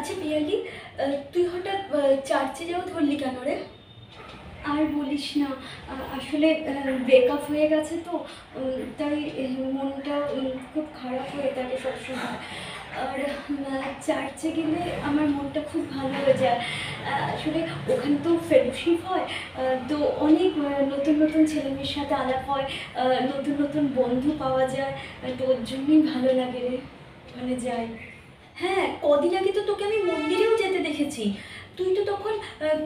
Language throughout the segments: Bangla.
আচ্ছা পিয়ালি, তুই হঠাৎ চার্চে যাওয়া ধরলি কেন রে? আর বলিস না, আসলে ব্রেকআপ হয়ে গেছে তো, তাই মনটা খুব খারাপ হয়ে থাকে সবসময়। আর চার্চে গেলে আমার মনটা খুব ভালো হয়ে যায়। আসলে ওখানে তো ফেলোশিপ হয়, তো অনেক নতুন নতুন ছেলেমেয়ের সাথে আলাপ হয়, নতুন নতুন বন্ধু পাওয়া যায়, তো ওর জন্যই ভালো লাগে রে, ওখানে যাই। হ্যাঁ, কদিন আগে তো তোকে আমি মন্দিরেও যেতে দেখেছি। তুই তো তখন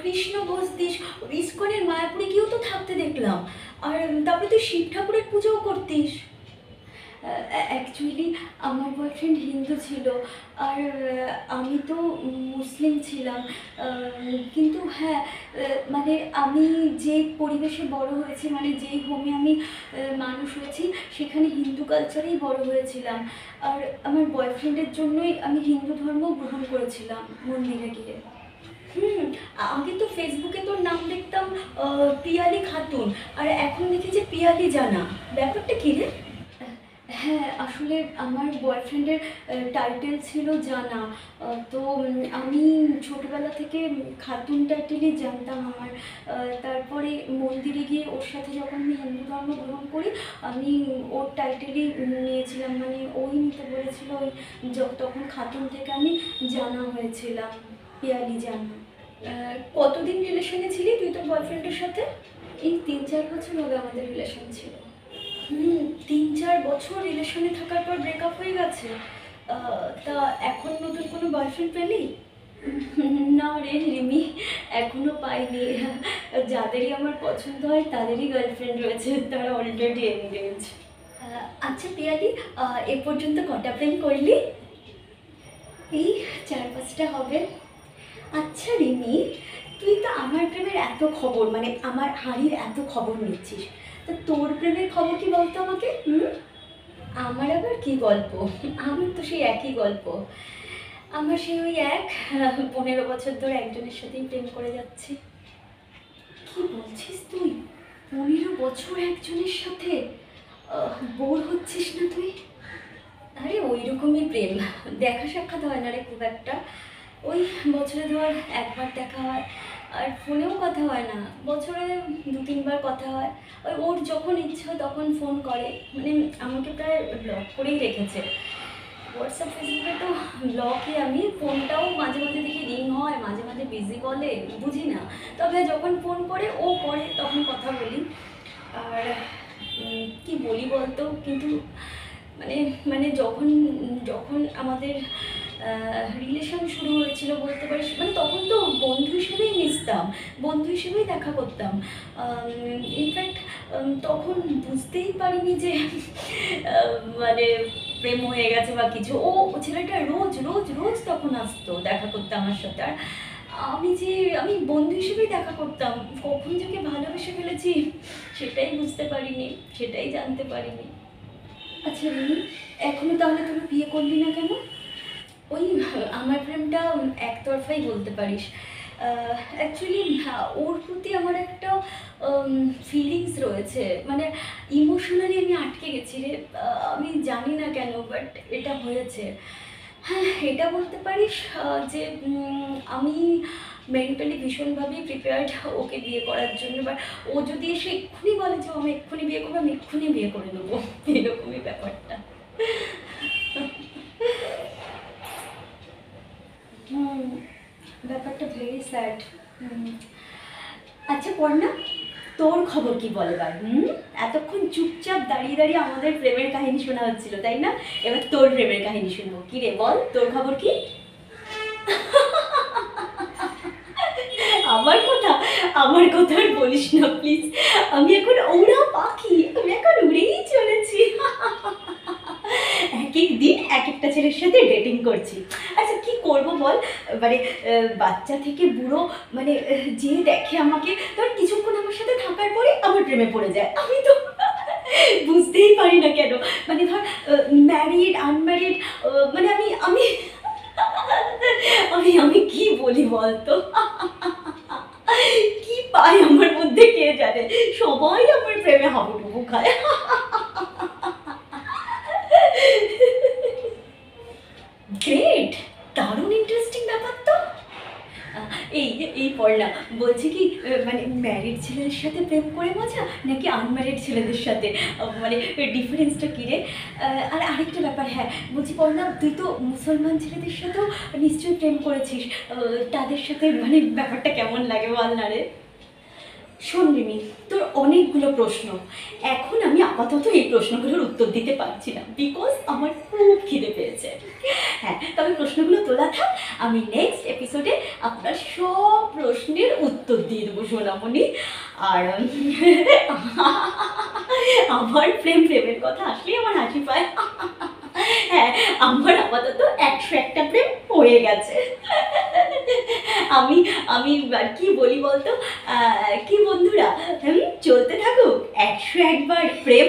কৃষ্ণ ঘোষ দিস, ইস্কনের মায়াপুরে গিয়েও তো থাকতে দেখলাম। আর তারপরে তুই শিব ঠাকুরের পুজোও করতিস। অ্যাকচুয়ালি আমার বয়ফ্রেন্ড হিন্দু ছিল, আর আমি তো মুসলিম ছিলাম। কিন্তু হ্যাঁ, মানে আমি যে পরিবেশে বড় হয়েছি, মানে যেই হোমে আমি মানুষ হয়েছি, সেখানে হিন্দু কালচারেই বড় হয়েছিলাম। আর আমার বয়ফ্রেন্ডের জন্যই আমি হিন্দু ধর্ম গ্রহণ করেছিলাম মন্দিরে গিয়ে। হুম, আগে তো ফেসবুকে তোর নাম দেখতাম পিয়ালি খাতুন, আর এখন দেখি যে পিয়ালি জানা। ব্যাপারটা কী রে? হ্যাঁ, আসলে আমার বয়ফ্রেন্ডের টাইটেল ছিল জানা। তো আমি ছোটবেলা থেকে খাতুন টাইটেলই জানতাম আমার। তারপরে মন্দিরে গিয়ে ওর সাথে যখন আমি হিন্দু ধর্ম গ্রহণ করি, আমি ওর টাইটেলই নিয়েছিলাম, মানে ওই নিতে বলেছিল। ওই তখন খাতুন থেকে আমি জানা হয়েছিলাম, পিয়ালি জানা। কতদিন রিলেশনে ছিলি তুই তোর বয়ফ্রেন্ডের সাথে? এই 3-4 বছর হবে আমাদের রিলেশন ছিল। 3-4 বছর রিলেশনে থাকার পর ব্রেকআপ হয়ে গেছে। তা এখন নতুন কোনো বয়ফ্রেন্ড পেলি? না রে রিমি, এখনো পাইনি। যাদেরই আমার পছন্দ হয় তাদেরই গার্লফ্রেন্ড রয়েছে, তারা অলরেডি এনগেজ। আচ্ছা পিয়ালি, এ পর্যন্ত কটা প্রেম করলি? এই 4-5টা হবে। আচ্ছা রিমি, তুই তো আমার প্রেমের এত খবর, মানে আমার হাঁড়ির এত খবর নিচ্ছিস, তো তোর প্রেমের খবর কি বলতো আমাকে? আমার আবার কি গল্প? আমার তো সেই একই গল্প। আমার সেই ওই 15 বছর ধরে একজনের সাথেই প্রেম করে যাচ্ছি। কি বলছিস তুই? 15 বছর একজনের সাথে? বোর হচ্ছিস না তুই? আরে ওই রকমই প্রেম, দেখা সাক্ষাৎ হয় না রে খুব একটা। ওই বছরে ধর একবার দেখা হয়, আর ফোনেও কথা হয় না, বছরে 2-3বার কথা হয়। ওই ওর যখন ইচ্ছা তখন ফোন করে, মানে আমাকে প্রায় ব্লক করেই রেখেছে। হোয়াটসঅ্যাপ ফেসবুকে তো ব্লকই, আমি ফোনটাও মাঝে মাঝে দেখি রিং হয়, মাঝে মাঝে বিজি বলে, বুঝি না। তবে যখন ফোন করে ও করে তখন কথা বলি। আর কি বলি বলতো, কিন্তু মানে মানে যখন যখন আমাদের রিলেশন শুরু হয়েছিল বলতে পারিস, মানে তখন তো বন্ধু হিসেবেই মিশতাম, বন্ধু হিসেবেই দেখা করতাম। ইনফ্যাক্ট তখন বুঝতেই পারিনি যে মানে প্রেম হয়ে গেছে বা কিছু। ও ছেলেটা রোজ রোজ রোজ তখন আসতো দেখা করতে আমার সাথে, আর আমি বন্ধু হিসেবেই দেখা করতাম। কখন যাকে ভালোবেসে ফেলেছি সেটাই বুঝতে পারিনি, সেটাই জানতে পারিনি। আচ্ছা রিমি, এখনো তাহলে তুমি বিয়ে করলি না কেন? ওই আমার প্রেমটা একতরফাই বলতে পারিস। অ্যাকচুয়ালি ওর প্রতি আমার একটা ফিলিংস রয়েছে, মানে ইমোশনালি আমি আটকে গেছি রে। আমি জানি না কেন, বাট এটা হয়েছে। হ্যাঁ, এটা বলতে পারিস যে আমি মেন্টালি ভীষণভাবেই প্রিপেয়ার্ড ওকে বিয়ে করার জন্য। বাট ও যদি এসে এক্ষুনি বলে যে আমি এক্ষুনি বিয়ে করবো, আমি এক্ষুনি বিয়ে করে নেবো, এরকমই ব্যাপারটা। ব্যাপারটা ভেরি স্যাড। আচ্ছা পর্ণা, তোর খবর কি বল এবার? এতক্ষণ চুপচাপ দাঁড়িয়ে দাঁড়িয়ে আমাদের প্রেমের কাহিনী শোনা হচ্ছিল, তাই না? এবার তোর প্রেমের কাহিনী শুনবো। কি রে বল, তোর খবর কি? আমার কথা আর বলিস না প্লিজ। আমি এখন ওরা পাখি, আমি এখন উড়েই চলেছি। এক এক দিন এক একটা ছেলের সাথে ডেটিং করছি। আচ্ছা কি করব বল, মানে বাচ্চা থেকে বুড়ো, মানে যে দেখে আমাকে, ধর কিছুক্ষণ আমার সাথে থাকার পরে আমার প্রেমে পড়ে যায়। আমি তো বুঝতেই পারি না কেন, মানে ধর ম্যারিড আনম্যারিড, মানে আমি আমি আমি আমি কি বলি বলতো? কি পাই আমার মধ্যে কে জানে, সবাই আমার প্রেমে হাবুডুবু খায়। গ্রেট, দারুণ ইন্টারেস্টিং ব্যাপার এই এই পড়না বলছি কি মানে ম্যারিড ছেলেদের সাথে প্রেম করে মজা নাকি আনম্যারিড ছেলেদের সাথে, মানে ডিফারেন্সটা কী রে? আর আরেকটা ব্যাপার, হ্যাঁ বলছি পড়না, তুই তো মুসলমান ছেলেদের সাথেও নিশ্চয়ই প্রেম করেছিস, তাদের সাথে মানে ব্যাপারটা কেমন লাগে বল না রে? শোন রিমি, তোর অনেকগুলো প্রশ্ন, এখন আমি আপাতত এই প্রশ্নগুলোর উত্তর দিতে পারছি না, বিকজ আমার খুব খিদে পেয়েছে। হ্যাঁ, তবে প্রশ্নগুলো তোলা থাক, আমি নেক্সট এপিসোডে আপনার সব প্রশ্নের উত্তর দিয়ে দেবো সোনামণি। আর আমার প্রেমের কথা আসলেই আমার হাসি পায়। হ্যাঁ, আমার আপাতত 101টা প্রেম হয়ে গেছে। আমি আমি কি বলি বলতো, কি বন্ধুরা, চলতে থাকুক 101 বার প্রেম,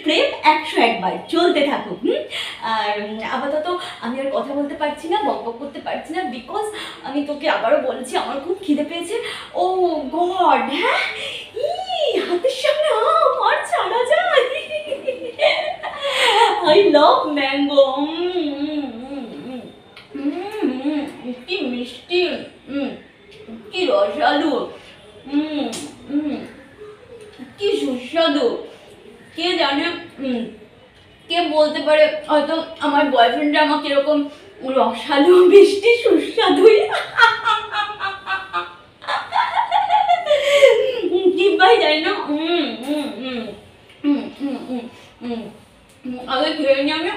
প্রেম 101 বার চলতে থাকুক। আর আপাতত আমি আর কথা বলতে পারছি না, বকবক করতে পারছি না, বিকজ আমি তোকে আবারও বলছি আমার খুব খিদে পেয়েছে। ও গড, হ্যাঁ হাতের সামনে আম আর ছাড়া যায়। আই লাভ ম্যাঙ্গো, কি মিষ্টি, কি রসালো, কি সুস্বাদু। কে জানে, কে বলতে পারে হয়তো আমার বয়ফ্রেন্ডরা আমাকে এরকম রসালো মিষ্টি সুস্বাদুই কি ভাই জানি না। আগে খেয়ে নি আমি।